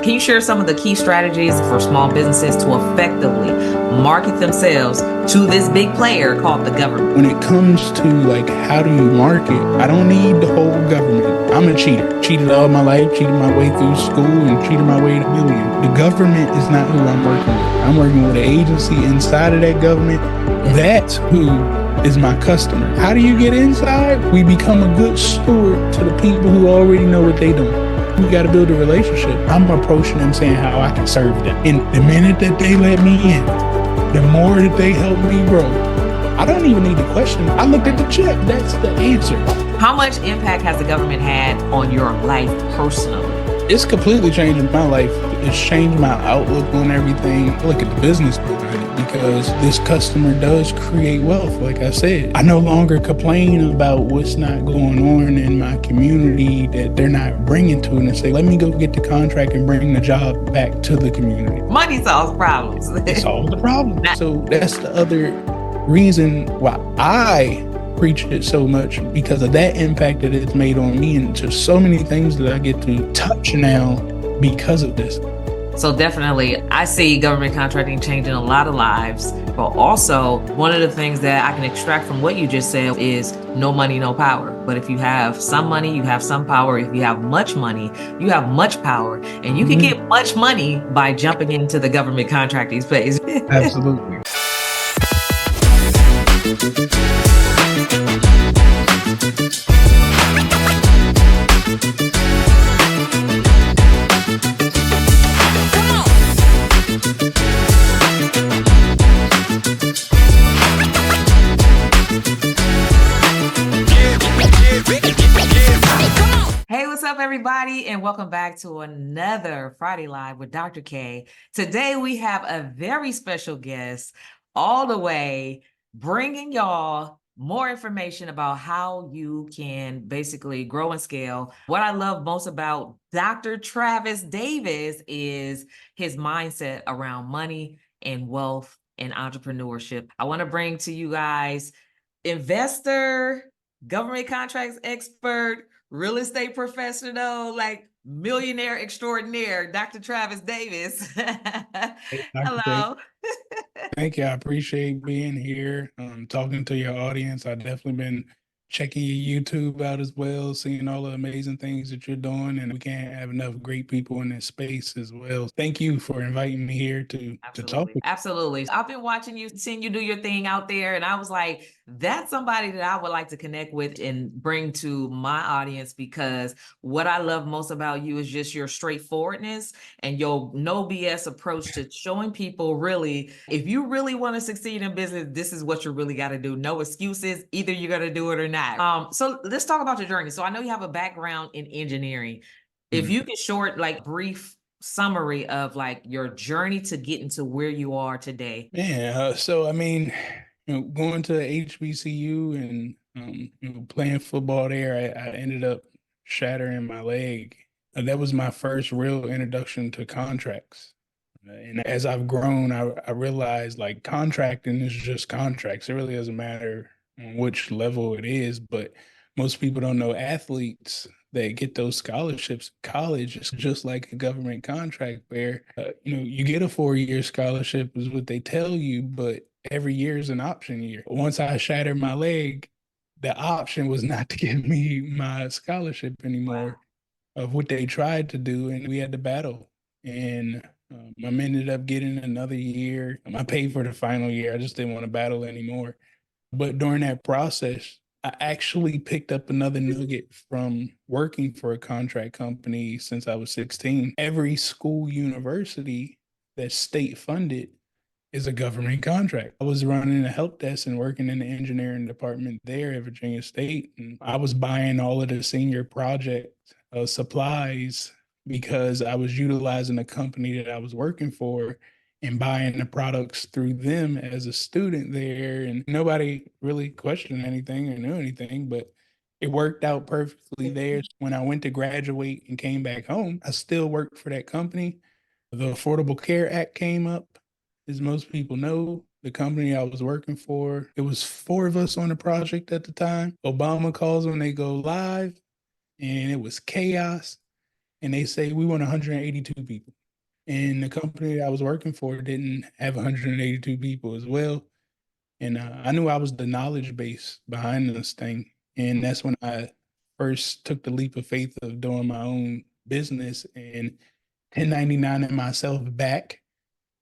Can you share some of the key strategies for small businesses to effectively market themselves to this big player called the government? When it comes to like how do you market, I don't need the whole government. I'm a cheater. Cheated all my life, cheated my way through school, and cheated my way to $1 million. The government is not who I'm working with. I'm working with an agency inside of that government. That's who is my customer. How do you get inside? We become a good steward to the people who already know what they doing. We got to build a relationship. I'm approaching them saying how I can serve them. And the minute that they let me in, the more that they help me grow, I don't even need to question. I looked at the check. That's the answer. How much impact has the government had on your life personally? It's completely changed my life. It's changed my outlook on everything. I look at the business behind it because this customer does create wealth. Like I said, I no longer complain about what's not going on in my community that they're not bringing to it and say, let me go get the contract and bring the job back to the community. Money solves problems. It solves the problem. So that's the other reason why I preach it so much, because of that impact that it's made on me and just so many things that I get to touch now because of this. So definitely, I see government contracting changing a lot of lives, but also one of the things that I can extract from what you just said is no money, no power. But if you have some money, you have some power. If you have much money, you have much power, and you can get much money by jumping into the government contracting space. Absolutely. Hey, what's up, everybody, and welcome back to another Friday Live with Dr. K. Today, we have a very special guest all the way bringing y'all more information about how you can basically grow and scale. What I love most about Dr. Travis Davis is his mindset around money and wealth and entrepreneurship. I want to bring to you guys investor, government contracts expert, real estate professional, like millionaire extraordinaire, Dr. Travis Davis. Hey, Dr. J. Hello. Thank you. I appreciate being here, talking to your audience. I've definitely been checking your YouTube out as well, seeing all the amazing things that you're doing, and we can't have enough great people in this space as well. Thank you for inviting me here to talk. Absolutely. I've been watching you, seeing you do your thing out there, and I was like, that's somebody that I would like to connect with and bring to my audience, because what I love most about you is just your straightforwardness and your no BS approach to showing people really, if you really want to succeed in business, this is what you really got to do. No excuses. Either you're going to do it or not. So let's talk about your journey. So I know you have a background in engineering. If you could brief summary of like your journey to getting to where you are today. Yeah. So, I mean, going to HBCU and playing football there, I ended up shattering my leg. That was my first real introduction to contracts. And as I've grown, I realized like contracting is just contracts. It really doesn't matter on which level it is, but most people don't know athletes that get those scholarships in college. It's just like a government contract where, you get a 4-year scholarship is what they tell you, but every year is an option year. Once I shattered my leg, the option was not to give me my scholarship anymore of what they tried to do. And we had to battle. And I ended up getting another year. I paid for the final year. I just didn't want to battle anymore. But during that process, I actually picked up another nugget from working for a contract company since I was 16. Every school university that's state funded is a government contract. I was running a help desk and working in the engineering department there at Virginia State. And I was buying all of the senior project supplies because I was utilizing the company that I was working for and buying the products through them as a student there. And nobody really questioned anything or knew anything, but it worked out perfectly there. When I went to graduate and came back home, I still worked for that company. The Affordable Care Act came up. As most people know, the company I was working for, it was 4 of us on the project at the time. Obama calls when they go live, and it was chaos. and they say we want 182 people. And the company that I was working for didn't have 182 people as well. And I knew I was the knowledge base behind this thing. And that's when I first took the leap of faith of doing my own business and 1099ing myself back.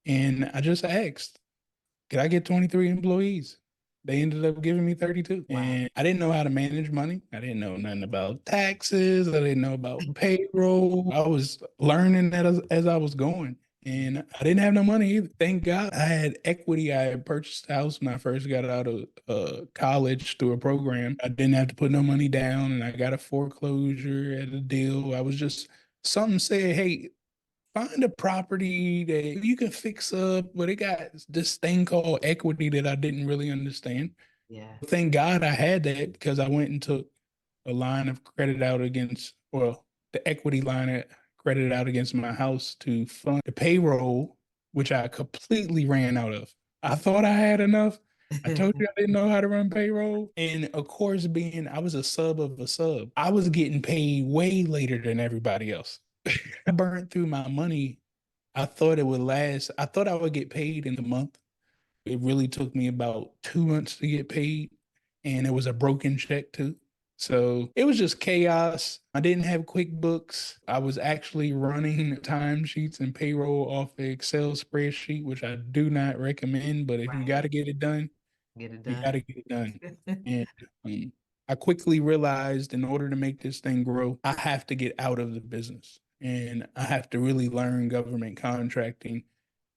And I just asked, could I get 23 employees? They ended up giving me 32. Wow. And I didn't know how to manage money. I didn't know nothing about taxes. I didn't know about payroll. I was learning that as I was going. And I didn't have no money either. Thank God I had equity. I had purchased a house when I first got out of college through a program. I didn't have to put no money down, and I got a foreclosure at a deal. I was just, something said, hey, find a property that you can fix up, but it got this thing called equity that I didn't really understand. Yeah. Thank God I had that because I went and took a line of credit out against, well, the equity line of credit out against my house to fund the payroll, which I completely ran out of. I thought I had enough. I told you I didn't know how to run payroll. And of course, being I was a sub of a sub, I was getting paid way later than everybody else. I burned through my money. I thought it would last. I thought I would get paid in a month. It really took me about 2 months to get paid, and it was a broken check too. So it was just chaos. I didn't have QuickBooks. I was actually running timesheets and payroll off the Excel spreadsheet, which I do not recommend. But if you got Right. to get it done, Get it you got done. to get it done. And I quickly realized in order to make this thing grow, I have to get out of the business and I have to really learn government contracting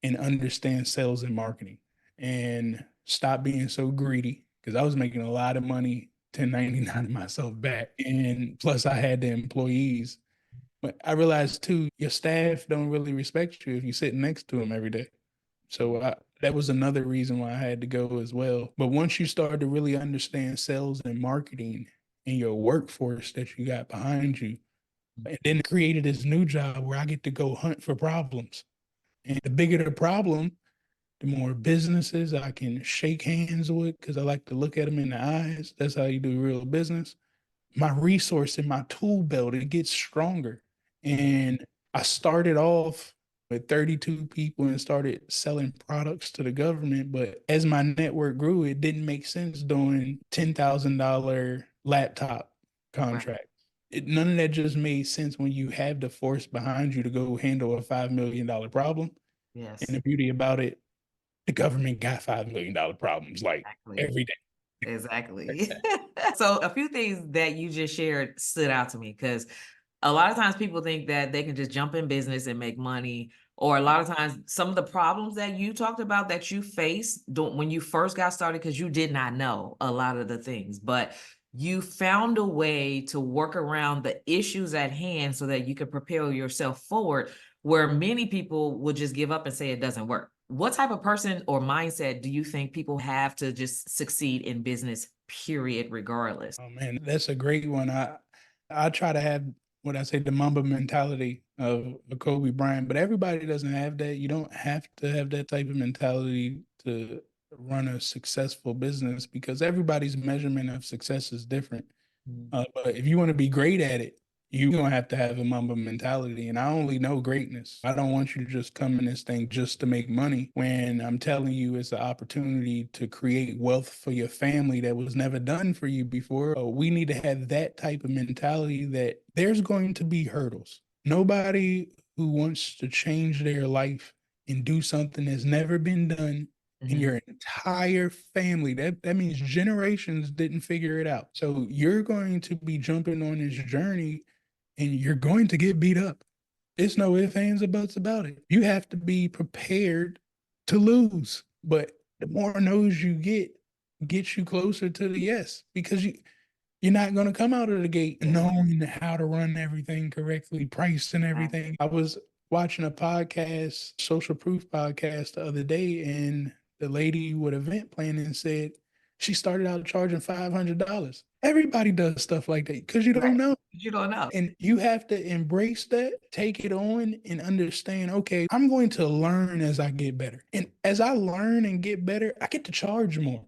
and understand sales and marketing and stop being so greedy because I was making a lot of money 1099 myself back. And plus, I had the employees. But I realized too, your staff don't really respect you if you're sitting next to them every day. So that was another reason why I had to go as well. But once you start to really understand sales and marketing and your workforce that you got behind you, and then created this new job where I get to go hunt for problems. And the bigger the problem, the more businesses I can shake hands with because I like to look at them in the eyes. That's how you do real business. My resource and my tool belt, it gets stronger. And I started off with 32 people and started selling products to the government. But as my network grew, it didn't make sense doing $10,000 laptop Right. contracts. None of that just made sense when you have the force behind you to go handle a $5 million problem. And Yes. the beauty about it, the government got $5 million problems like Exactly. every day. Exactly. So a few things that you just shared stood out to me because a lot of times people think that they can just jump in business and make money. Or a lot of times, some of the problems that you talked about that you faced when you first got started, because you did not know a lot of the things, but you found a way to work around the issues at hand so that you could propel yourself forward, where many people would just give up and say it doesn't work. What type of person or mindset do you think people have to just succeed in business, period, regardless? Oh man, that's a great one. I try to have what I say the Mamba mentality of a Kobe Bryant, but everybody doesn't have that. You don't have to have that type of mentality to run a successful business because everybody's measurement of success is different. Mm. But if you want to be great at it, you're gonna have to have a Mamba mentality. And I only know greatness. I don't want you to just come in this thing just to make money when I'm telling you it's an opportunity to create wealth for your family that was never done for you before. We need to have that type of mentality that there's going to be hurdles. Nobody who wants to change their life and do something that's never been done in Mhm. your entire family. That means generations didn't figure it out. So you're going to be jumping on this journey and you're going to get beat up. It's no ifs, ands, or buts about it. You have to be prepared to lose. But the more no's you gets you closer to the yes because you're not going to come out of the gate Yeah. knowing how to run everything correctly, price and Right. everything. I was watching a podcast, social proof podcast the other day, and the lady with event planning said she started out charging $500. Everybody does stuff like that because you don't Right. know. You don't know. And you have to embrace that, take it on, and understand, okay, I'm going to learn as I get better. And as I learn and get better, I get to charge more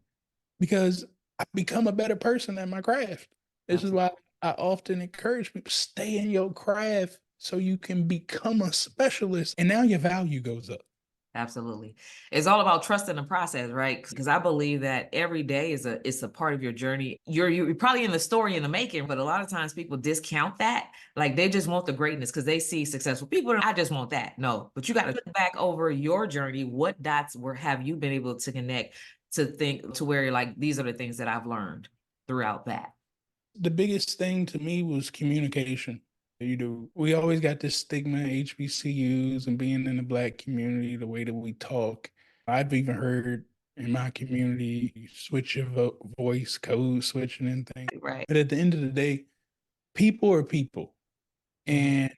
because I become a better person at my craft. This is Absolutely. why I often encourage people stay in your craft so you can become a specialist and now your value goes up. Absolutely. It's all about trusting the process, right? Because I believe that every day is a part of your journey. You're probably in the story in the making, but a lot of times people discount that. Like they just want the greatness because they see successful people. And I just want that. No, but you got to look back over your journey. What dots were have you been able to connect to think to where you're like, these are the things that I've learned throughout that. The biggest thing to me was communication. We always got this stigma, HBCUs and being in the Black community, the way that we talk. I've even heard in my community, you switch your voice, code switching and things. Right. But at the end of the day, people are people. And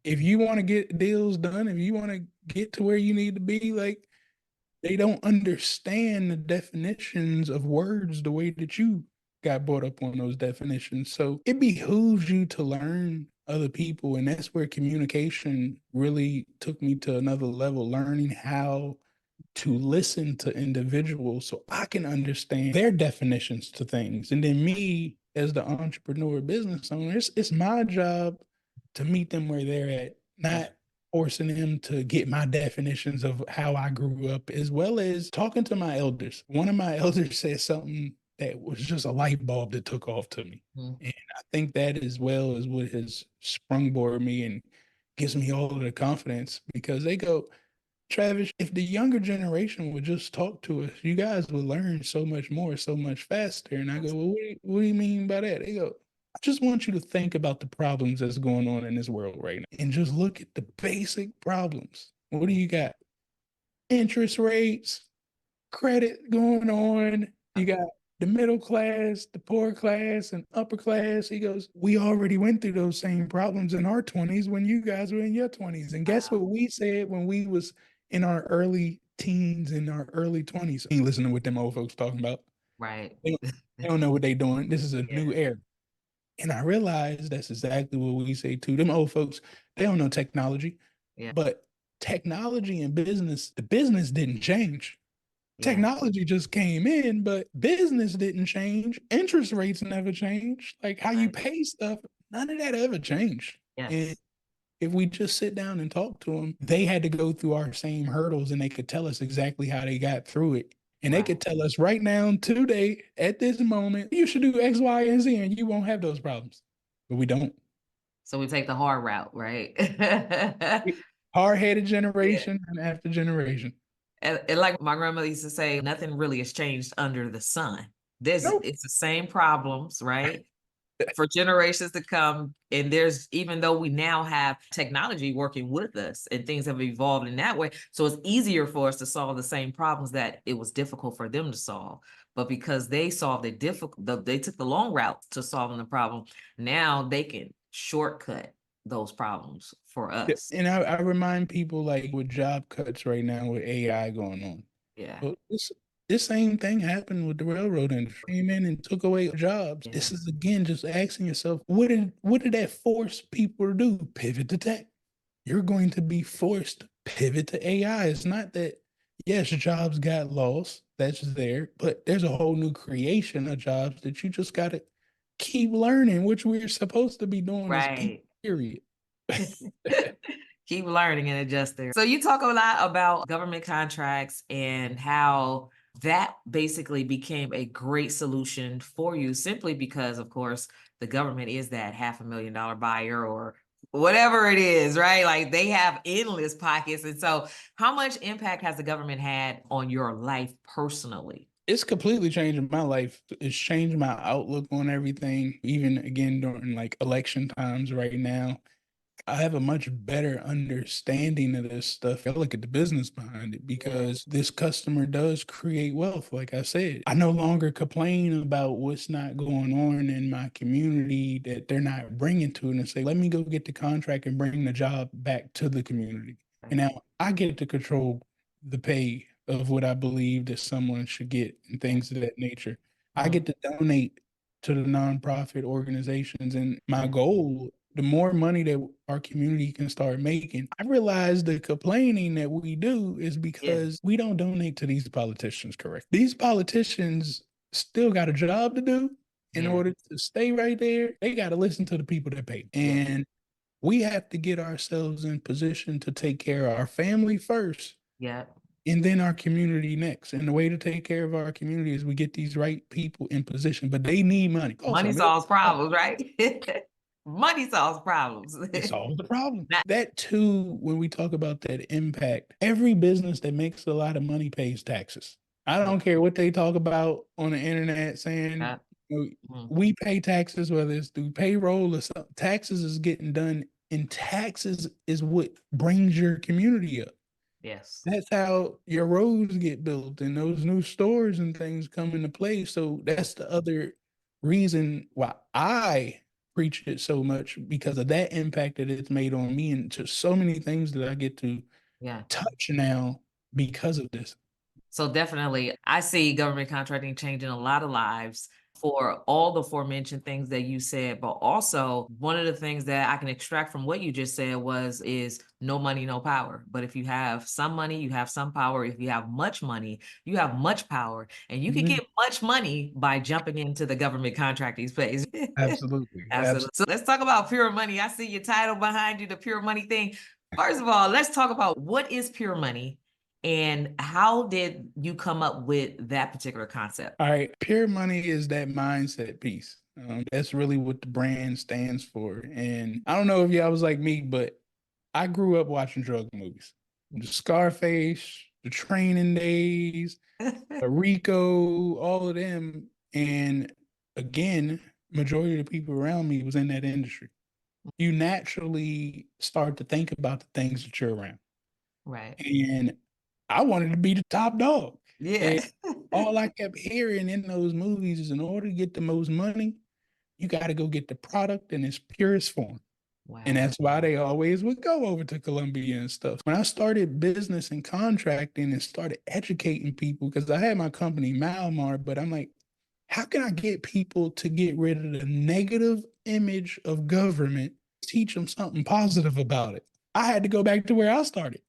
if you want to get deals done, if you want to get to where you need to be, like they don't understand the definitions of words the way that you got brought up on those definitions. So it behooves you to learn other people. And that's where communication really took me to another level, learning how to listen to individuals so I can understand their definitions to things. And then me as the entrepreneur business owner, it's my job to meet them where they're at, not forcing them to get my definitions of how I grew up, as well as talking to my elders. One of my elders said something that was just a light bulb that took off to me. And I think that as well is what has sprungboarded me and gives me all of the confidence because they go, Travis, if the younger generation would just talk to us, you guys would learn so much more, so much faster. And I go, well, what do you mean by that? They go, I just want you to think about the problems that's going on in this world right now and just look at the basic problems. What do you got? Interest rates, credit going on. You got the middle class, the poor class, and upper class. He goes, we already went through those same problems in our 20s when you guys were in your 20s. And guess what we said when we was in our early teens and our early 20s? Ain't listening to what them old folks talking about. Right. They don't know what they doing. This is a new era. And I realized that's exactly what we say too. Them old folks, they don't know technology. Yeah. But technology and business, the business didn't change. Technology just came in, but business didn't change. Interest rates never changed. Like how you pay stuff, none of that ever changed. And if we just sit down and talk to them, they had to go through our same hurdles and they could tell us exactly how they got through it. And they could tell us right now, today, at this moment, you should do X, Y, and Z, and you won't have those problems. But we don't. So we take the hard route, right? Hard-headed generation and after generation. And like my grandmother used to say, nothing really has changed under the sun. It's the same problems, right? For generations to come. And there's, even though we now have technology working with us and things have evolved in that way, so it's easier for us to solve the same problems that it was difficult for them to solve. But because they solved it difficult, they took the long route to solving the problem. Now they can shortcut those problems for us. And I remind people like with job cuts right now with AI going on. Yeah. Well, this same thing happened with the railroad industry. Came in and took away jobs. This is again just asking yourself, what did that force people to do? Pivot to tech. You're going to be forced to pivot to AI. It's not that yes, jobs got lost. That's there, but there's a whole new creation of jobs that you just gotta keep learning, which we're supposed to be doing as people, period. Keep learning and adjusting. So you talk a lot about government contracts and how that basically became a great solution for you simply because, of course, the government is that $500,000 buyer or whatever it is, right? Like they have endless pockets. And so how much impact has the government had on your life personally? It's completely changing my life. It's changed my outlook on everything, even again during like election times right now. I have a much better understanding of this stuff. I look at the business behind it because this customer does create wealth. Like I said, I no longer complain about what's not going on in my community that they're not bringing to it and say, let me go get the contract and bring the job back to the community. And now I get to control the pay of what I believe that someone should get and things of that nature. I get to donate to the nonprofit organizations. And my goal, the more money that our community can start making, I realize the complaining that we do is because we don't donate to these politicians correct. These politicians still got a job to do in order to stay right there. They got to listen to the people that pay. And We have to get ourselves in position to take care of our family first Yeah. and then our community next. And the way to take care of our community is we get these right people in position, but they need money. Also, Money solves problems, right? Money solves problems. it solves the problem. Not, That too, when we talk about that impact, every business that makes a lot of money pays taxes. I yeah. don't care what they talk about on the internet saying, you know, Mhm. we pay taxes, whether it's through payroll or something. Taxes is getting done, and taxes is what brings your community up. Yes. That's how your roads get built and those new stores and things come into play. So that's the other reason why I preach it so much, because of that impact that it's made on me and just so many things that I get to Yeah. touch now because of this. So definitely, I see government contracting changing a lot of lives for all the aforementioned things that you said, but also one of the things that I can extract from what you just said is no money, no power. But if you have some money, you have some power. If you have much money, you have much power, and you can Mhm. get much money by jumping into the government contracting space. Absolutely. Absolutely. Absolutely. So let's talk about pure money. I see your title behind you, the pure money thing. First of all, let's talk about what is pure money and how did you come up with that particular concept? All right. Pure money is that mindset piece. That's really what the brand stands for. And I don't know if y'all was like me, but I grew up watching drug movies. The Scarface, the Training Days, Rico, all of them. And again, majority of the people around me was in that industry. You naturally start to think about the things that you're around. Right. And I wanted to be the top dog. Yeah. And all I kept hearing in those movies is in order to get the most money, you got to go get the product in its purest form. And Wow. that's why they always would go over to Colombia and stuff. When I started business and contracting and started educating people, because I had my company, Malmar, but I'm like, how can I get people to get rid of the negative image of government, teach them something positive about it? I had to go back to where I started.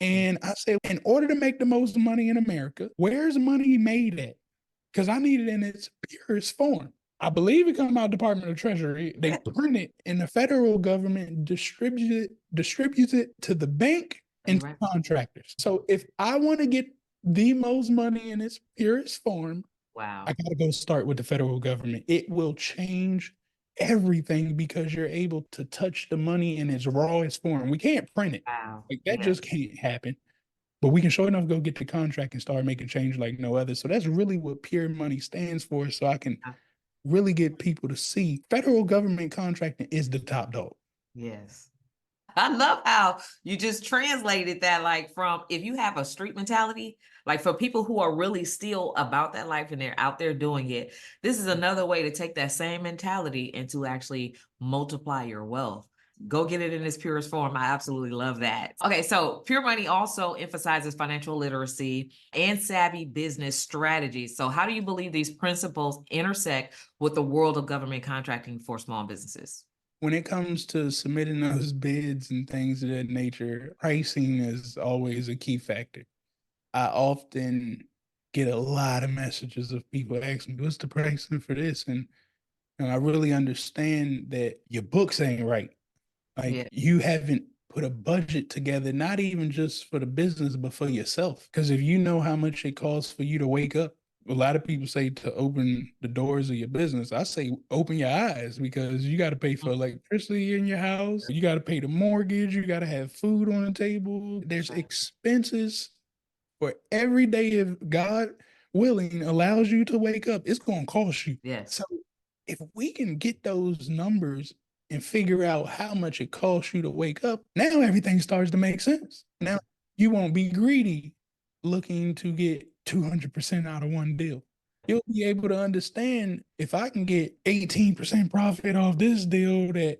And I said, in order to make the most money in America, where's money made at? Because I need it in its purest form. I believe it comes out Department of Treasury. They print it, and the federal government distributes it to the bank Are you and to right? contractors. So if I want to get the most money in its purest form, I Wow. got to go start with the federal government. It will change everything because you're able to touch the money in its rawest form. We can't print it. Wow. Like that Yeah. just can't happen. But we can sure enough go get the contract and start making change like no other. So that's really what pure money stands for. So I can really get people to see federal government contracting is the top dog. Yes. I love how you just translated that, like from if you have a street mentality, like for people who are really still about that life and they're out there doing it, this is another way to take that same mentality and to actually multiply your wealth. Go get it in its purest form. I absolutely love that. Okay, so Pure Money also emphasizes financial literacy and savvy business strategies. So, how do you believe these principles intersect with the world of government contracting for small businesses? When it comes to submitting those bids and things of that nature, pricing is always a key factor. I often get a lot of messages of people asking me, what's the pricing for this? And I really understand that your books ain't right. Yeah, Like you haven't put a budget together, not even just for the business, but for yourself. Because if you know how much it costs for you to wake up, a lot of people say to open the doors of your business. I say open your eyes because you got to pay for electricity in your house. You got to pay the mortgage. You got to have food on the table. There's expenses for every day. If God willing allows you to wake up, it's going to cost you. So yes. if we can get those numbers and figure out how much it costs you to wake up, now everything starts to make sense. Now you won't be greedy looking to get 200% out of one deal. You'll be able to understand if I can get 18% profit off this deal that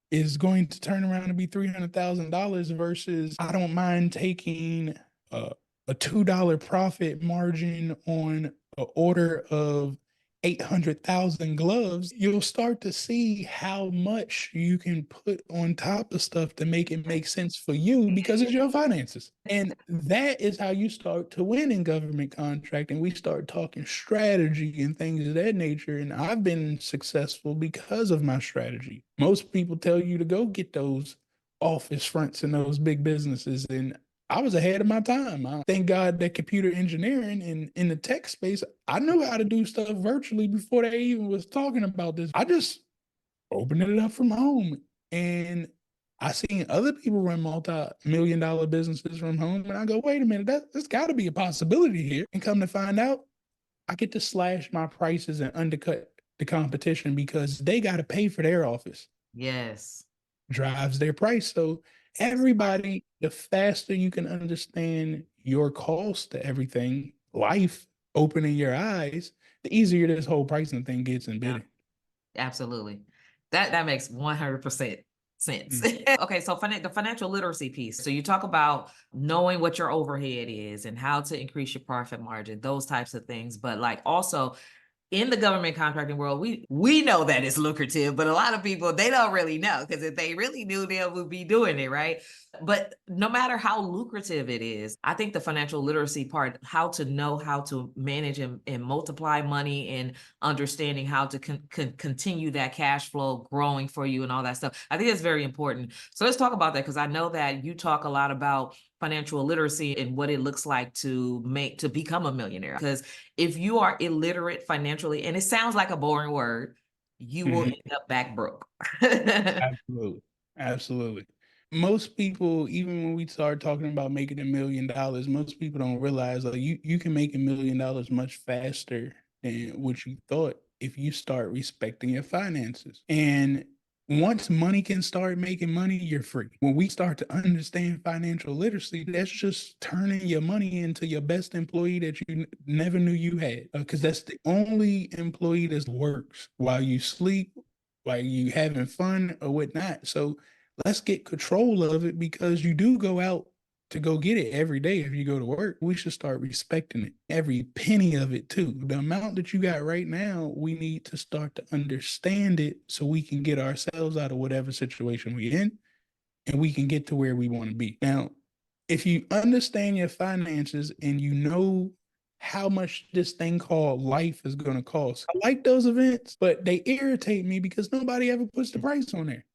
is going to turn around and be $300,000 versus I don't mind taking a $2 profit margin on an order of 800,000 gloves, you'll start to see how much you can put on top of stuff to make it make sense for you because it's your finances. And that is how you start to win in government contracting. We start talking strategy and things of that nature. And I've been successful because of my strategy. Most people tell you to go get those office fronts in those big businesses. And I was ahead of my time. I thank God that computer engineering and in the tech space, I knew how to do stuff virtually before they even was talking about this. I just opened it up from home, and I seen other people run multi-million dollar businesses from home. And I go, wait a minute, there's got to be a possibility here. And come to find out, I get to slash my prices and undercut the competition because they got to pay for their office. Yes. Drives their price. So everybody, the faster you can understand your cost to everything, life, opening your eyes, the easier this whole pricing thing gets in bidding. Absolutely. That makes 100% sense. Okay, so the financial literacy piece. So you talk about knowing what your overhead is and how to increase your profit margin, those types of things. But like also in the government contracting world, we know that it's lucrative, but a lot of people, they don't really know, because if they really knew, they would be doing it, right? But no matter how lucrative it is, I think the financial literacy part, how to know how to manage and multiply money and understanding how to continue that cash flow growing for you and all that stuff, I think that's very important. So let's talk about that, because I know that you talk a lot about financial literacy and what it looks like to become a millionaire. Because if you are illiterate financially, and it sounds like a boring word, you will end up back broke. Absolutely. Absolutely. Most people, even when we start talking about making $1 million, most people don't realize like you can make $1 million much faster than what you thought if you start respecting your finances. And once money can start making money, you're free. When we start to understand financial literacy, that's just turning your money into your best employee that you never knew you had. Because that's the only employee that works while you sleep, while you having fun or whatnot. So let's get control of it, because you do go out to go get it every day. If you go to work, we should start respecting it, every penny of it too. The amount that you got right now, we need to start to understand it so we can get ourselves out of whatever situation we're in and we can get to where we want to be. Now, if you understand your finances and you know how much this thing called life is going to cost, I like those events, but they irritate me because nobody ever puts the price on there.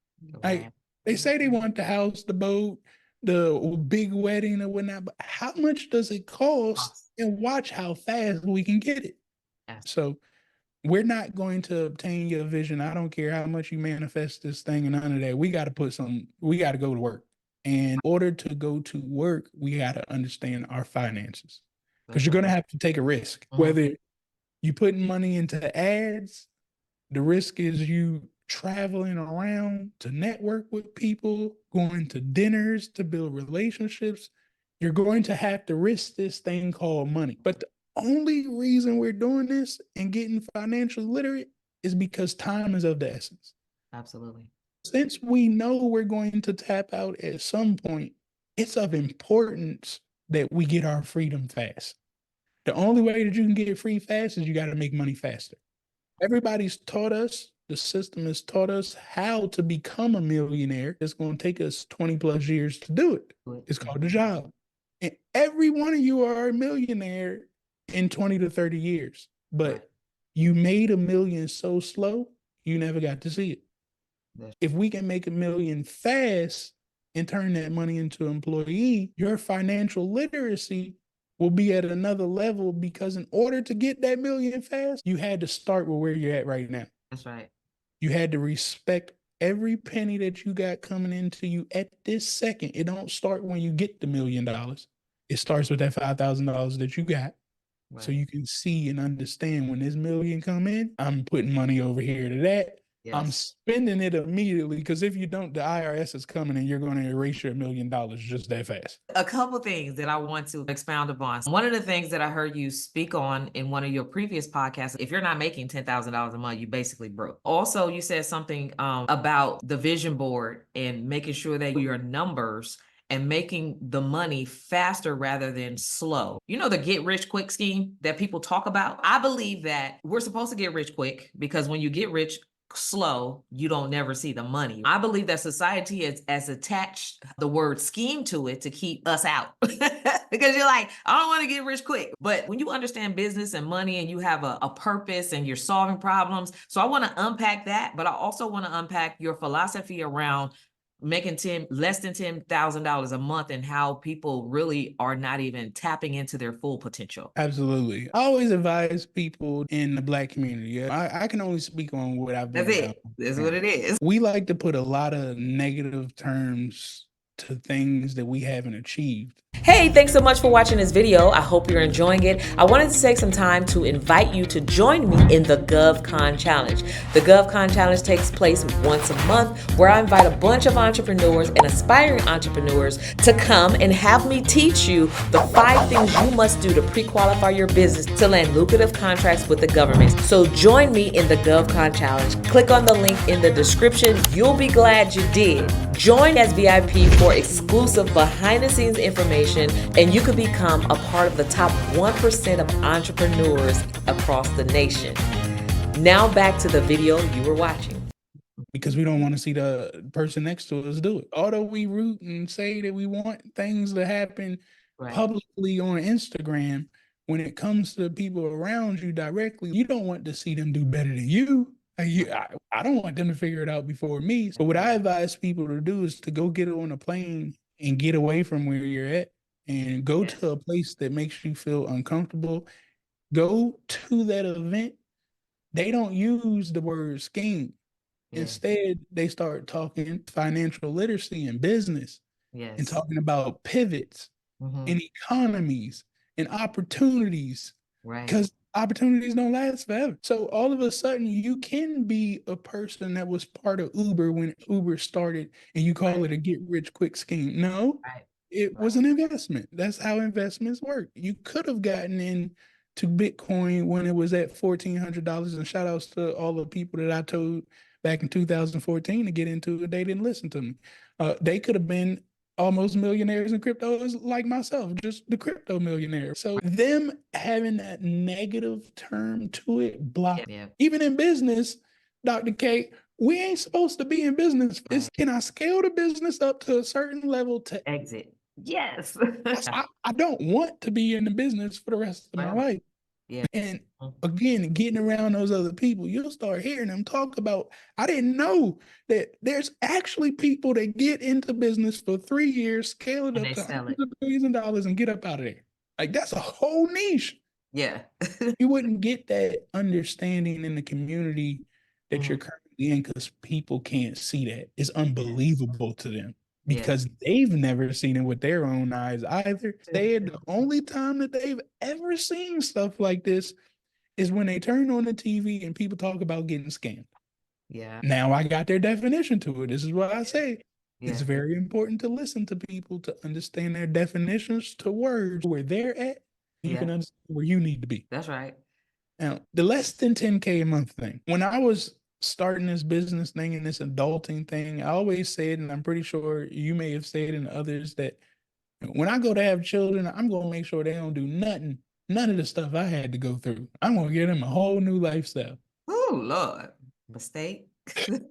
Like, they say they want the house, the boat, the big wedding or whatnot, but how much does it cost? And watch how fast we can get it. So we're not going to obtain your vision. I don't care how much you manifest this thing and none of that. We got to go to work. And in order to go to work, we got to understand our finances, because you're going to have to take a risk. Whether you putting money into ads, the risk is you traveling around to network with people, going to dinners to build relationships. You're going to have to risk this thing called money. But the only reason we're doing this and getting financially literate is because time is of the essence. Absolutely. Since we know we're going to tap out at some point, it's of importance that we get our freedom fast. The only way that you can get it free fast is you got to make money faster. Everybody's taught us, the system has taught us how to become a millionaire. It's going to take us 20 plus years to do it. It's called the job. And every one of you are a millionaire in 20 to 30 years. But you made $1 million so slow, you never got to see it. If we can make $1 million fast and turn that money into employee, your financial literacy will be at another level, because in order to get that $1 million fast, you had to start with where you're at right now. That's right. You had to respect every penny that you got coming into you at this second. It don't start when you get the $1 million. It starts with that $5,000 that you got. Right. So you can see and understand when this $1 million come in, I'm putting money over here to that. Yes. I'm spending it immediately, because if you don't, the IRS is coming and you're going to erase your $1 million just that fast. A couple things that I want to expound upon. One of the things that I heard you speak on in one of your previous podcasts, if you're not making $10,000 a month, you basically broke. Also, you said something about the vision board and making sure that your numbers and making the money faster rather than slow. You know, the get rich quick scheme that people talk about? I believe that we're supposed to get rich quick, because when you get rich slow, you don't never see the money. I believe that society has attached the word scheme to it to keep us out. Because you're like, I don't want to get rich quick. But when you understand business and money and you have a purpose and you're solving problems, so I want to unpack that, but I also want to unpack your philosophy around making less than $10,000 a month and how people really are not even tapping into their full potential. Absolutely. I always advise people in the Black community. I can only speak on what I've been That's around. it. That's what it is. We like to put a lot of negative terms to things that we haven't achieved. Hey, thanks so much for watching this video. I hope you're enjoying it. I wanted to take some time to invite you to join me in the GovCon Challenge. The GovCon Challenge takes place once a month, where I invite a bunch of entrepreneurs and aspiring entrepreneurs to come and have me teach you the 5 things you must do to pre-qualify your business to land lucrative contracts with the government. So join me in the GovCon Challenge. Click on the link in the description. You'll be glad you did. Join as VIP for exclusive behind-the-scenes information, and you could become a part of the top 1% of entrepreneurs across the nation. Now back to the video you were watching. Because we don't want to see the person next to us do it. Although we root and say that we want things to happen publicly on Instagram, when it comes to the people around you directly, you don't want to see them do better than you. I don't want them to figure it out before me. So what I advise people to do is to go get on a plane and get away from where you're at and go to a place that makes you feel uncomfortable. Go to that event. They don't use the word scheme. Instead, they start talking financial literacy and business and talking about pivots and economies and opportunities. Because opportunities don't last forever. So all of a sudden, you can be a person that was part of Uber when Uber started, and you call it a get rich quick scheme. No, it was an investment. That's how investments work. You could have gotten into Bitcoin when it was at $1,400, and shout outs to all the people that I told back in 2014 to get into it. They didn't listen to me. They could have been almost millionaires in crypto like myself, just the crypto millionaire. So them having that negative term to it, block. Even in business, Dr. K, we ain't supposed to be in business. Can I scale the business up to a certain level to exit? Yes. I don't want to be in the business for the rest of my life. And again, getting around those other people, you'll start hearing them talk about, I didn't know that there's actually people that get into business for 3 years, scale it up to hundreds of millions of dollars and get up out of there. Like, that's a whole niche. Yeah. You wouldn't get that understanding in the community that you're currently in, because people can't see that. It's unbelievable to them. Because they've never seen it with their own eyes either. The only time that they've ever seen stuff like this is when they turn on the TV and people talk about getting scammed. Now I got their definition to it. This is what I say. It's very important to listen to people to understand their definitions to words, where they're at. You can understand where you need to be. That's right. Now, the less than 10K a month thing. When I was starting this business thing and this adulting thing, I always said, and I'm pretty sure you may have said and others, that when I go to have children, I'm going to make sure they don't do none of the stuff I had to go through. I'm going to give them a whole new lifestyle. Oh, Lord. Mistake.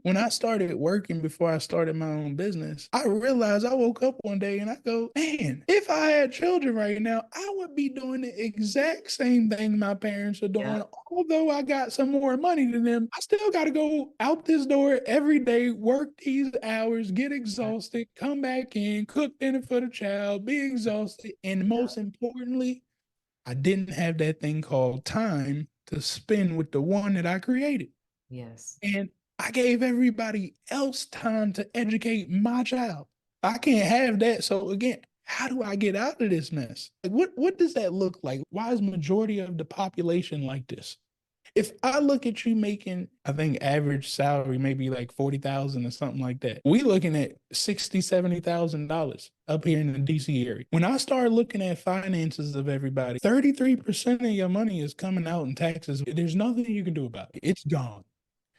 When I started working before I started my own business, I realized I woke up one day and I go, man, if I had children right now, I would be doing the exact same thing my parents are doing. Although I got some more money than them, I still got to go out this door every day, work these hours, get exhausted, come back in, cook dinner for the child, be exhausted. And most importantly, I didn't have that thing called time to spend with the one that I created. And I gave everybody else time to educate my child. I can't have that. So again, how do I get out of this mess? Like, what does that look like? Why is majority of the population like this? If I look at you making, I think average salary maybe like 40,000 or something like that. We looking at $60,000, $70,000 up here in the DC area. When I start looking at finances of everybody, 33% of your money is coming out in taxes. There's nothing you can do about it. It's gone.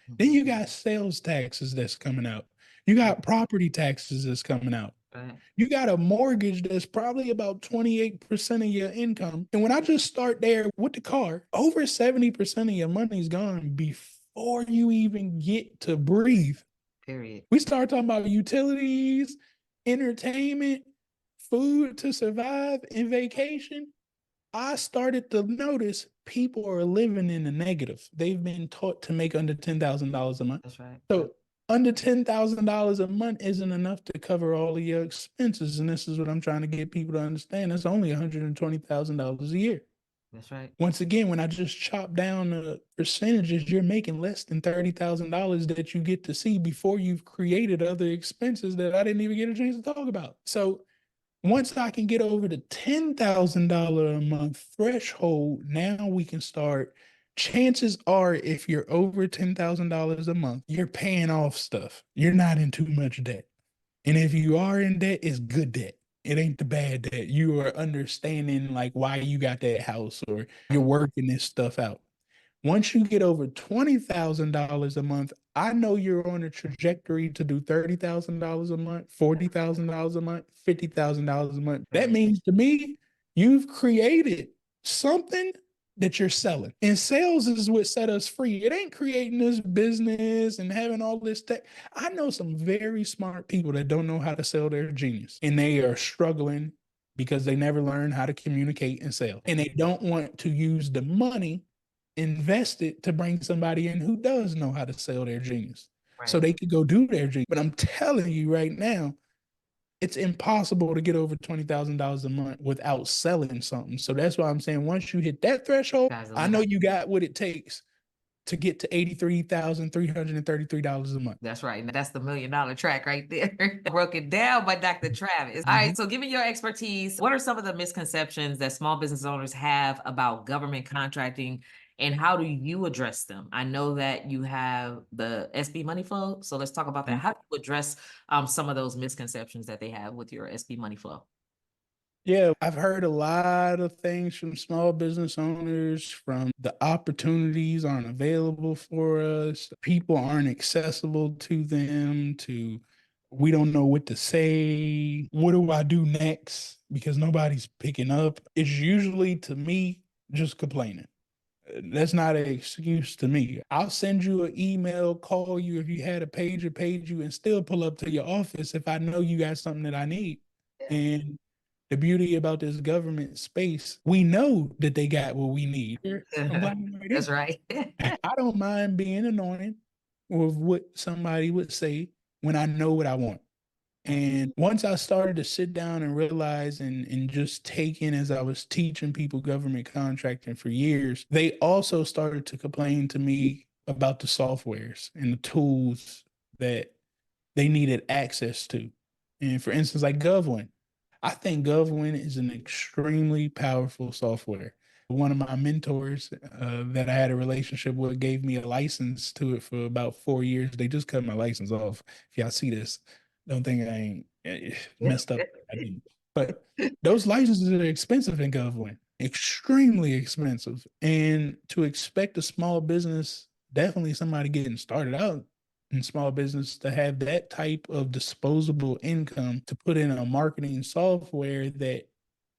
Then you got sales taxes that's coming out. You got property taxes that's coming out. Right. You got a mortgage that's probably about 28% of your income. And when I just start there with the car, over 70% of your money's gone before you even get to breathe. Period. We start talking about utilities, entertainment, food to survive, and vacation. I started to notice people are living in the negative. They've been taught to make under $10,000 a month. That's right. So under $10,000 a month isn't enough to cover all of your expenses. And this is what I'm trying to get people to understand. It's only $120,000 a year. That's right. Once again, when I just chop down the percentages, you're making less than $30,000 that you get to see before you've created other expenses that I didn't even get a chance to talk about. So once I can get over the $10,000 a month threshold, now we can start. Chances are, if you're over $10,000 a month, you're paying off stuff. You're not in too much debt. And if you are in debt, it's good debt. It ain't the bad debt. You are understanding like why you got that house or you're working this stuff out. Once you get over $20,000 a month, I know you're on a trajectory to do $30,000 a month, $40,000 a month, $50,000 a month. That means to me, you've created something that you're selling. And sales is what set us free. It ain't creating this business and having all this tech. I know some very smart people that don't know how to sell their genius, and they are struggling because they never learned how to communicate and sell. And they don't want to use the money invested to bring somebody in who does know how to sell their genius. Right. So they could go do their genius. But I'm telling you right now, it's impossible to get over $20,000 a month without selling something. So that's why I'm saying once you hit that threshold, I know you got what it takes to get to $83,333 a month. That's right. And that's the $1 million track right there. Broken down by Dr. Travis. All right. So, given your expertise, what are some of the misconceptions that small business owners have about government contracting, and how do you address them? I know that you have the SB money flow. So, let's talk about that. How do you address some of those misconceptions that they have with your SB money flow? Yeah, I've heard a lot of things from small business owners, from the opportunities aren't available for us, people aren't accessible to them, to we don't know what to say. What do I do next? Because nobody's picking up. It's usually to me just complaining. That's not an excuse to me. I'll send you an email, call you if you had a pager, page you, and still pull up to your office if I know you got something that I need. And the beauty about this government space, we know that they got what we need. That's right. I don't mind being annoying with what somebody would say when I know what I want. And once I started to sit down and realize and just take in as I was teaching people government contracting for years, they also started to complain to me about the softwares and the tools that they needed access to. And for instance, like GovWin, I think GovWin is an extremely powerful software. One of my mentors that I had a relationship with gave me a license to it for about 4 years. They just cut my license off. If y'all see this, don't think I ain't messed up. I didn't. But those licenses are expensive in GovWin, extremely expensive. And to expect a small business, definitely somebody getting started out in small business, to have that type of disposable income to put in a marketing software that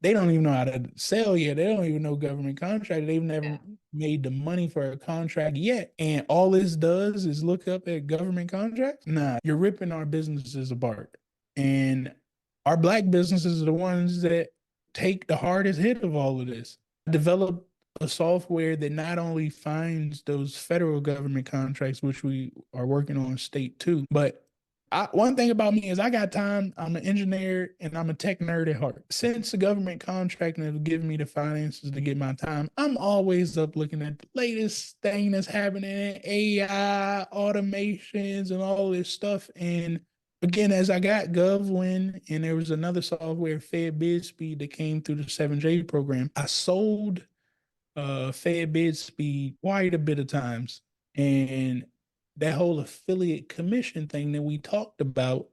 they don't even know how to sell yet. They don't even know government contract. They've never made the money for a contract yet. And all this does is look up at government contracts. Nah, you're ripping our businesses apart. And our Black businesses are the ones that take the hardest hit of all of this. Develop a software that not only finds those federal government contracts, which we are working on state too, but one thing about me is I got time. I'm an engineer and I'm a tech nerd at heart. Since the government contracting has given me the finances to get my time, I'm always up looking at the latest thing that's happening in AI, automations, and all this stuff. And again, as I got GovWin and there was another software, Fed Bid Speed, that came through the 7J program, I sold Fed Bid Speed quite a bit of times. And that whole affiliate commission thing that we talked about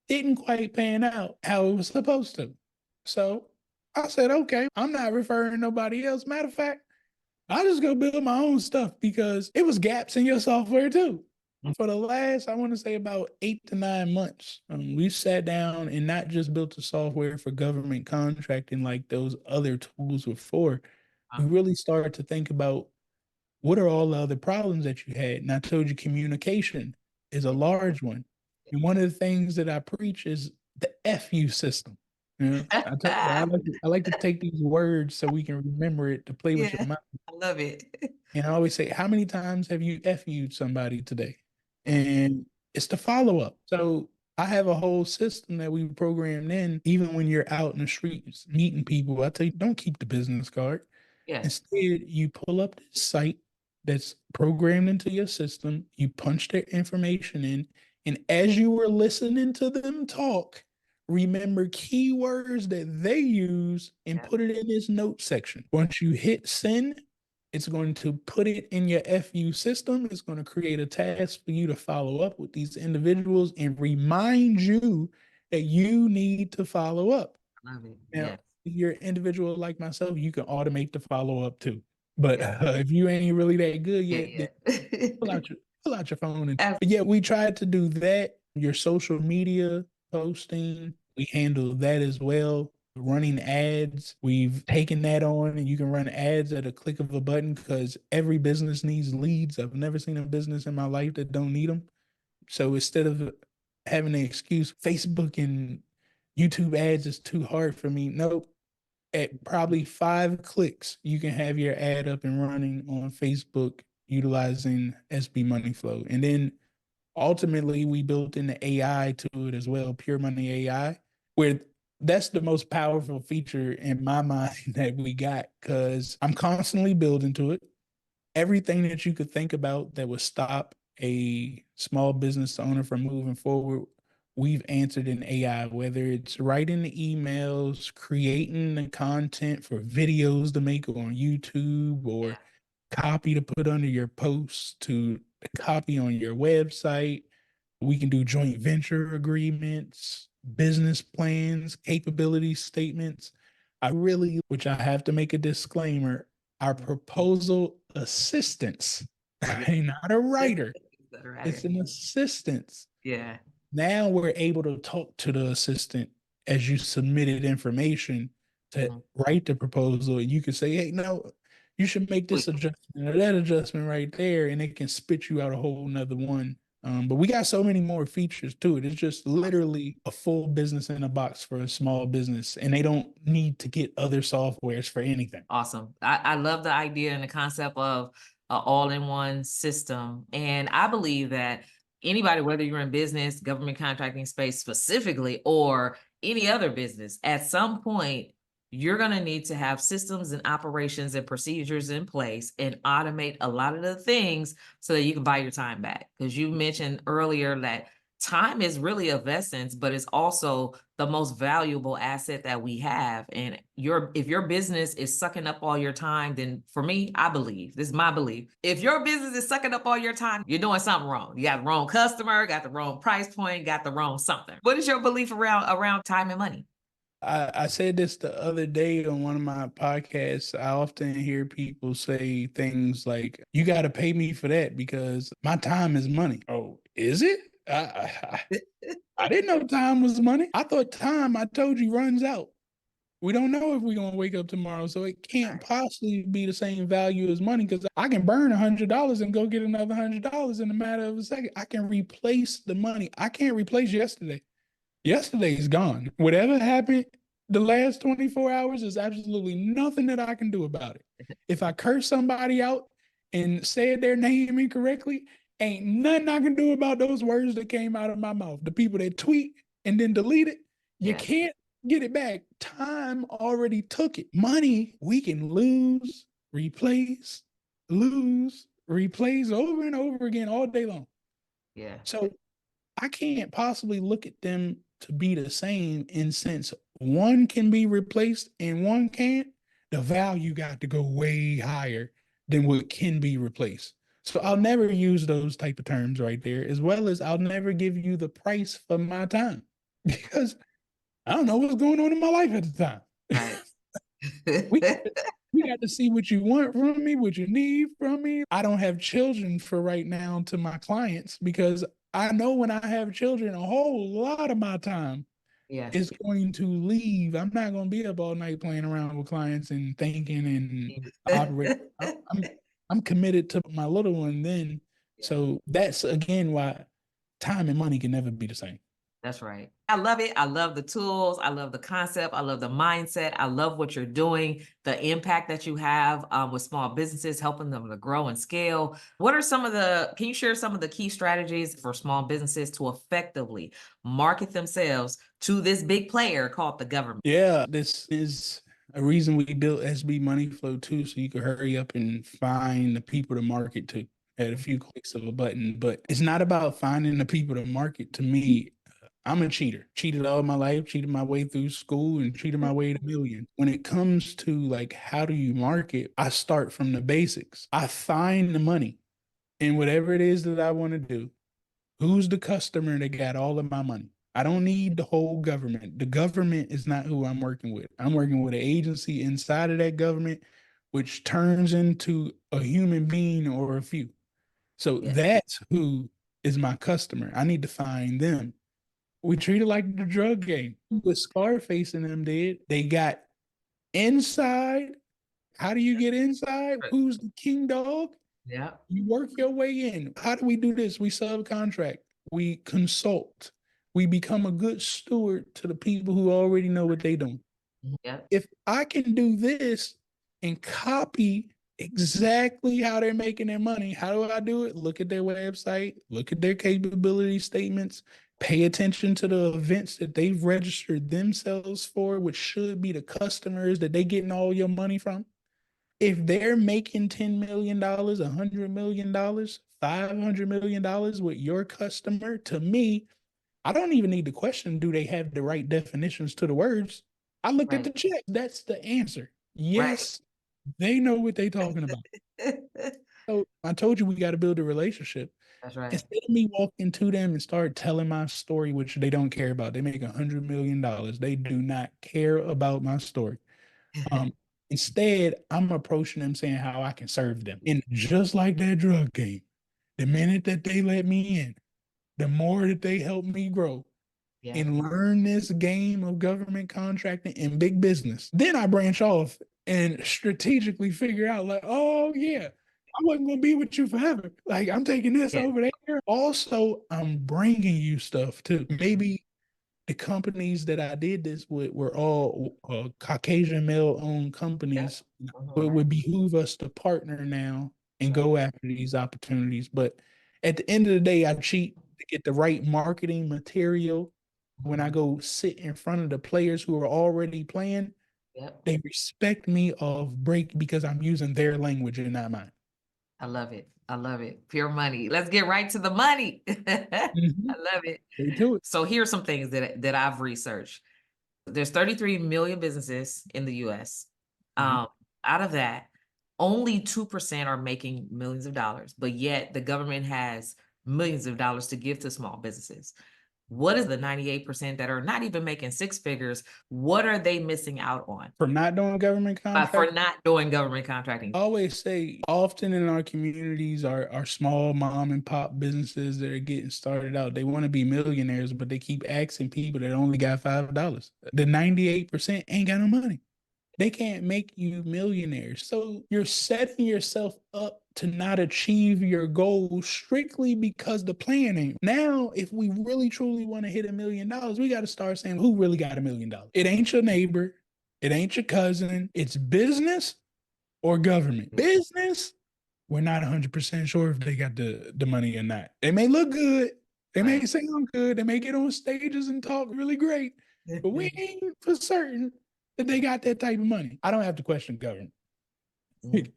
didn't quite pan out how it was supposed to. So I said, okay, I'm not referring to nobody else. Matter of fact, I just go build my own stuff because it was gaps in your software too. For the last, I want to say about 8 to 9 months, we sat down and not just built the software for government contracting like those other tools were for. We really started to think about what are all the other problems that you had. And I told you communication is a large one. And one of the things that I preach is the FU system. You know, I like to take these words so we can remember it to play with your Yeah, mind. I love it. And I always say, how many times have you FU'd somebody today? Yeah, And it's the follow up. So I have a whole system that we programmed in, even when you're out in the streets meeting people. I tell you, don't keep the business card. yeah, Instead, you pull up this site that's programmed into your system, you punch their information in, and as you were listening to them talk, remember keywords that they use and yeah. put it in this note section. Once you hit send, it's going to put it in your FU system. It's going to create a task for you to follow up with these individuals and remind you that you need to follow up. I love it. Now, Yes, if you're an individual like myself, you can automate the follow up too. But yeah, if you ain't really that good yeah, yet, then yeah. pull out your phone. And Ab- but yeah, we tried to do that. Your social media posting, we handle that as well. Running ads, we've taken that on, and you can run ads at a click of a button because every business needs leads. I've never seen a business in my life that don't need them. So instead of having an excuse, Facebook and YouTube ads is too hard for me. Nope. At probably 5 clicks, you can have your ad up and running on Facebook utilizing SB Money Flow. And then ultimately, we built in the AI to it as well, Pure Money AI, where that's the most powerful feature in my mind that we got because I'm constantly building to it. Everything that you could think about that would stop a small business owner from moving forward, we've answered in AI, whether it's writing the emails, creating the content for videos to make on YouTube, or copy to put under your posts, to copy on your website. We can do joint venture agreements, business plans, capability statements. Which I have to make a disclaimer, our proposal assistance, Yeah. not a writer, Better at it's it. an assistance. Yeah. Now we're able to talk to the assistant as you submitted information to Mhm. write the proposal. And you can say, hey, no, you should make this adjustment or that adjustment right there. And it can spit you out a whole nother one. But we got so many more features to it. It's just literally a full business in a box for a small business. And they don't need to get other softwares for anything. Awesome. I love the idea and the concept of an all-in-one system. And I believe that anybody, whether you're in business, government contracting space specifically, or any other business, at some point, you're going to need to have systems and operations and procedures in place and automate a lot of the things so that you can buy your time back. Because you mentioned earlier that time is really of essence, but it's also the most valuable asset that we have. And if your business is sucking up all your time, then for me, I believe, this is my belief. If your business is sucking up all your time, you're doing something wrong. You got the wrong customer, got the wrong price point, got the wrong something. What is your belief around time and money? I said this the other day on one of my podcasts. I often hear people say things like, you got to pay me for that because my time is money. Oh, is it? I didn't know time was money. I thought time, I told you, runs out. We don't know if we're going to wake up tomorrow. So it can't Right. possibly be the same value as money because I can burn $100 and go get another $100 in a matter of a second. I can replace the money. I can't replace yesterday. Yesterday's gone. Whatever happened the last 24 hours is absolutely nothing that I can do about it. If I curse somebody out and said their name incorrectly, ain't nothing I can do about those words that came out of my mouth. The people that tweet and then delete it, you Yeah. can't get it back. Time already took it. Money, we can lose, replace over and over again all day long. Yeah. So I can't possibly look at them to be the same in sense one can be replaced and one can't. The value got to go way higher than what can be replaced. So I'll never use those type of terms right there, as well as I'll never give you the price for my time because I don't know what's going on in my life at the time. Right. We We got to see what you want from me, what you need from me. I don't have children for right now to my clients because I know when I have children, a whole lot of my time Yes. is going to leave. I'm not going to be up all night playing around with clients and thinking and operating. I'm committed to my little one then. Yeah. So that's again why time and money can never be the same. That's right. I love it. I love the tools. I love the concept. I love the mindset. I love what you're doing, the impact that you have with small businesses, helping them to grow and scale. What are can you share some of the key strategies for small businesses to effectively market themselves to this big player called the government? Yeah, this is a reason we built SB Money Flow too, so you could hurry up and find the people to market to at a few clicks of a button. But it's not about finding the people to market to me. I'm a cheater. Cheated all my life, cheated my way through school, and cheated my way to millions. When it comes to like how do you market, I start from the basics. I find the money in whatever it is that I want to do. Who's the customer that got all of my money? I don't need the whole government. The government is not who I'm working with. I'm working with an agency inside of that government, which turns into a human being or a few. So Yeah. that's who is my customer. I need to find them. We treat it like the drug game. What Scarface and them did, they got inside. How do you get inside? Who's the king dog? Yeah. You work your way in. How do we do this? We subcontract, we consult, we become a good steward to the people who already know what they're doing. Yeah. If I can do this and copy exactly how they're making their money, how do I do it? Look at their website, look at their capability statements, pay attention to the events that they've registered themselves for, which should be the customers that they getting all your money from. If they're making $10 million, $100 million, $500 million with your customer, to me, I don't even need to question, do they have the right definitions to the words? I looked at Right. the check. That's the answer. Right. Yes, they know what they're talking about. So I told you we got to build a relationship. That's right. Instead of me walking to them and start telling my story, which they don't care about, they make $100 million. They do not care about my story. Um, Instead, I'm approaching them saying how I can serve them. And just like that drug game, the minute that they let me in, the more that they help me grow Yeah. and learn this game of government contracting and big business, then I branch off and strategically figure out, like, oh, yeah, I wasn't going to be with you forever. Like, I'm taking this Yeah. over there. Also, I'm bringing you stuff too. Maybe the companies that I did this with were all Caucasian male owned Yeah. companies. So it Right. would behoove us to partner now and Right. go after these opportunities. But at the end of the day, I cheat to get the right marketing material. When I Mhm. go sit in front of the players who are already playing, Yep. they respect me of break because I'm using their language and not mine. I love it. I love it. Pure money. Let's get right to the money. I Mhm. love it. They do it. So here's some things that I've researched. There's 33 million businesses in the US. Mhm. Um, Out of that, only 2% are making millions of dollars, but yet the government has millions of dollars to give to small businesses. What is the 98% that are not even making six figures? What are they missing out on For not doing government for contract, not doing government contracting? I always say often in our communities are small mom and pop businesses that are getting started out. They want to be millionaires, but they keep asking people that only got $5. The 98% ain't got no money. They can't make you millionaires. So you're setting yourself up to not achieve your goal strictly because the plan ain't. Now, if we really truly want to hit $1 million, we got to start saying who really got $1 million. It ain't your neighbor. It ain't your cousin. It's business or government. Business, we're not 100% sure if they got the money or not. They may look good, they may Right. sound good, they may get on stages and talk really great, but we ain't for certain that they got that type of money. I don't have to question government. Mm.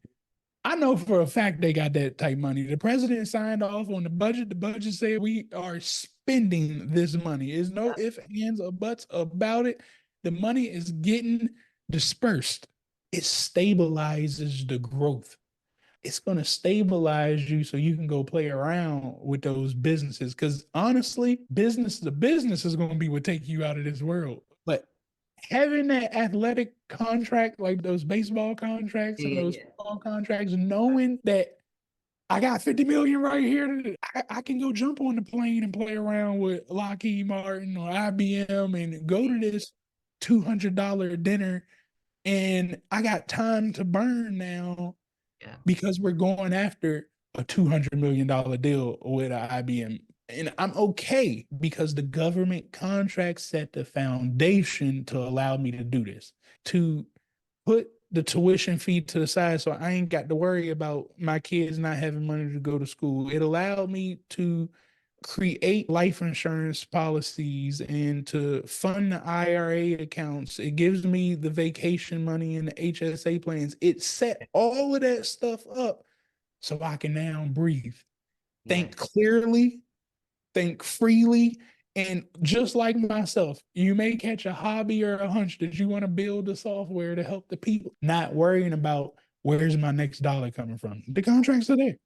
I know for a fact they got that type of money. The president signed off on the budget. The budget said we are spending this money. There's no ifs, ands, or buts about it. The money is getting dispersed. It stabilizes the growth. It's going to stabilize you so you can go play around with those businesses. Because honestly, the business is going to be what take you out of this world. But having that athletic contract, like those baseball contracts and those Yeah. football contracts, knowing that I got 50 million right here. I can go jump on the plane and play around with Lockheed Martin or IBM and go to this $200 dinner. And I got time to burn now Yeah. because we're going after a $200 million deal with IBM. And I'm okay because the government contract set the foundation to allow me to do this, to put the tuition fee to the side so I ain't got to worry about my kids not having money to go to school. It allowed me to create life insurance policies and to fund the IRA accounts. It gives me the vacation money and the HSA plans. It set all of that stuff up so I can now breathe, Yeah. think clearly, think freely. And just like myself, you may catch a hobby or a hunch that you want to build the software to help the people, not worrying about where's my next dollar coming from. The contracts are there.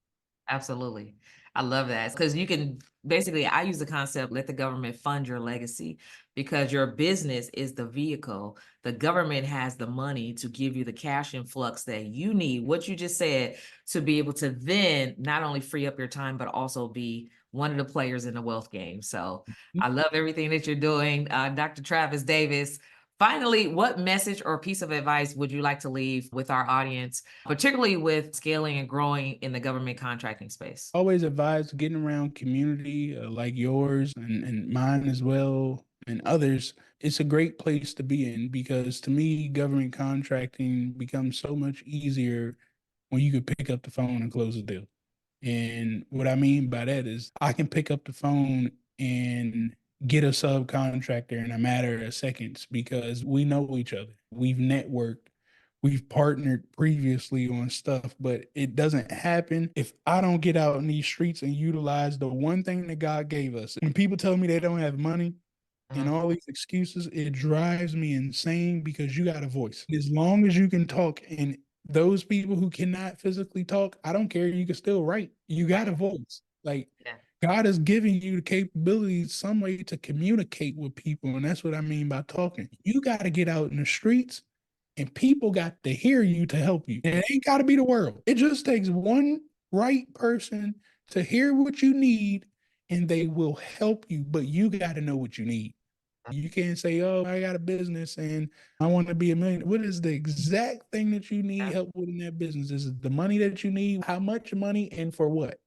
Absolutely. I love that because you can basically, I use the concept, let the government fund your legacy because your business is the vehicle. The government has the money to give you the cash influx that you need, what you just said, to be able to then not only free up your time, but also be one of the players in the wealth game. So I love everything that you're doing. Dr. Travis Davis, finally, what message or piece of advice would you like to leave with our audience, particularly with scaling and growing in the government contracting space? Always advise getting around community like yours and mine as well and others. It's a great place to be in because to me, government contracting becomes so much easier when you could pick up the phone and close a deal. And what I mean by that is I can pick up the phone and get a subcontractor in a matter of seconds because we know each other. We've networked, we've partnered previously on stuff, but it doesn't happen if I don't get out in these streets and utilize the one thing that God gave us. When people tell me they don't have money, and Mhm. all these excuses, it drives me insane because you got a voice. As long as you can talk, and those people who cannot physically talk, I don't care. You can still write. You got a Right. voice. Like Yeah. God has given you the capability, some way to communicate with people. And that's what I mean by talking. You got to get out in the streets and people got to hear you to help you. And it ain't got to be the world. It just takes one right person to hear what you need and they will help you, but you got to know what you need. You can't say, "Oh, I got a business and I want to be a millionaire." What is the exact thing that you need Yeah. help with in that business? Is it the money that you need? How much money and for what?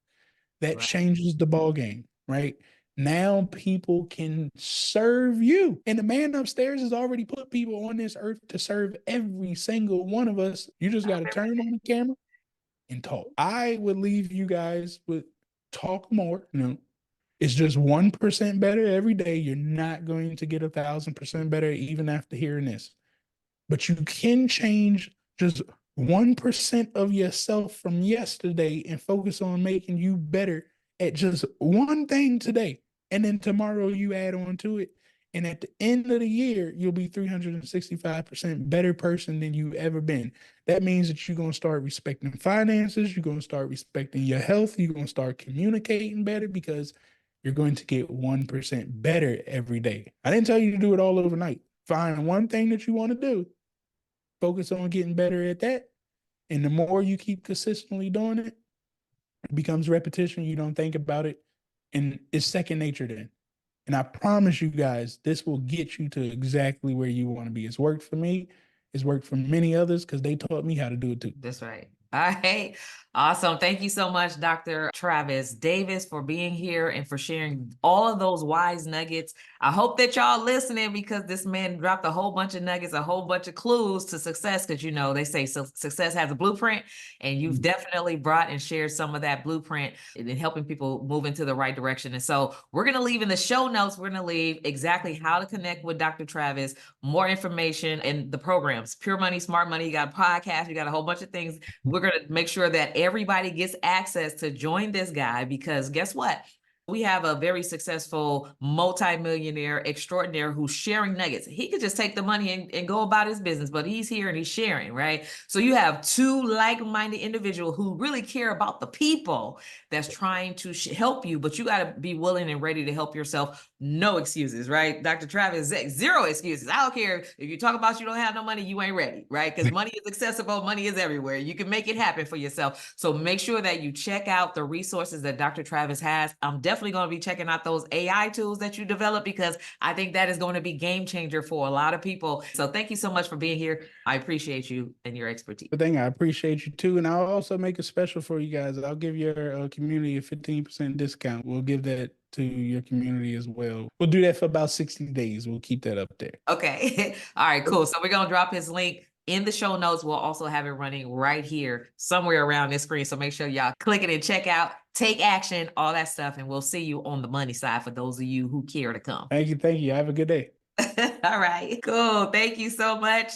That Right. changes the ball game, right? Now people can serve you. And the man upstairs has already put people on this earth to serve every single one of us. You just got to turn on the camera and talk. I would leave you guys with talk more. It's just 1% better every day. You're not going to get 1,000% better even after hearing this. But you can change just 1% of yourself from yesterday and focus on making you better at just one thing today. And then tomorrow you add on to it. And at the end of the year, you'll be 365% better person than you've ever been. That means that you're going to start respecting finances. You're going to start respecting your health. You're going to start communicating better because you're going to get 1% better every day. I didn't tell you to do it all overnight. Find one thing that you want to do, focus on getting better at that. And the more you keep consistently doing it, it becomes repetition. You don't think about it. And it's second nature then. And I promise you guys, this will get you to exactly where you want to be. It's worked for me. It's worked for many others because they taught me how to do it too. That's right. All right. Awesome. Thank you so much, Dr. Travis Davis, for being here and for sharing all of those wise nuggets. I hope that y'all listening because this man dropped a whole bunch of nuggets, a whole bunch of clues to success. Because, they say success has a blueprint, and you've definitely brought and shared some of that blueprint in helping people move into the right direction. And so we're going to leave in the show notes, we're going to leave exactly how to connect with Dr. Travis, more information, and the programs, Pure Money, Smart Money. You got a podcast, you got a whole bunch of things. We're going to make sure that everybody gets access to join this guy because guess what? We have a very successful multimillionaire extraordinaire who's sharing nuggets. He could just take the money and go about his business, but he's here and he's sharing, right? So you have two like-minded individuals who really care about the people that's trying to help you, but you got to be willing and ready to help yourself no excuses, right? Dr. Travis, zero excuses. I don't care if you talk about you don't have no money, you ain't ready, right? Because money is accessible, money is everywhere. You can make it happen for yourself. So make sure that you check out the resources that Dr. Travis has. I'm definitely going to be checking out those AI tools that you develop, because I think that is going to be game changer for a lot of people. So thank you so much for being here. I appreciate you and your expertise. The thing, I appreciate you too, and I'll also make a special for you guys. I'll give your community a 15% discount. We'll give that to your community as well. We'll do that for about 60 days. We'll keep that up there. Okay. All right, cool. So we're going to drop his link in the show notes. We'll also have it running right here somewhere around this screen. So make sure y'all click it and check out, take action, all that stuff. And we'll see you on the money side for those of you who care to come. Thank you. Thank you. Have a good day. All right, cool. Thank you so much.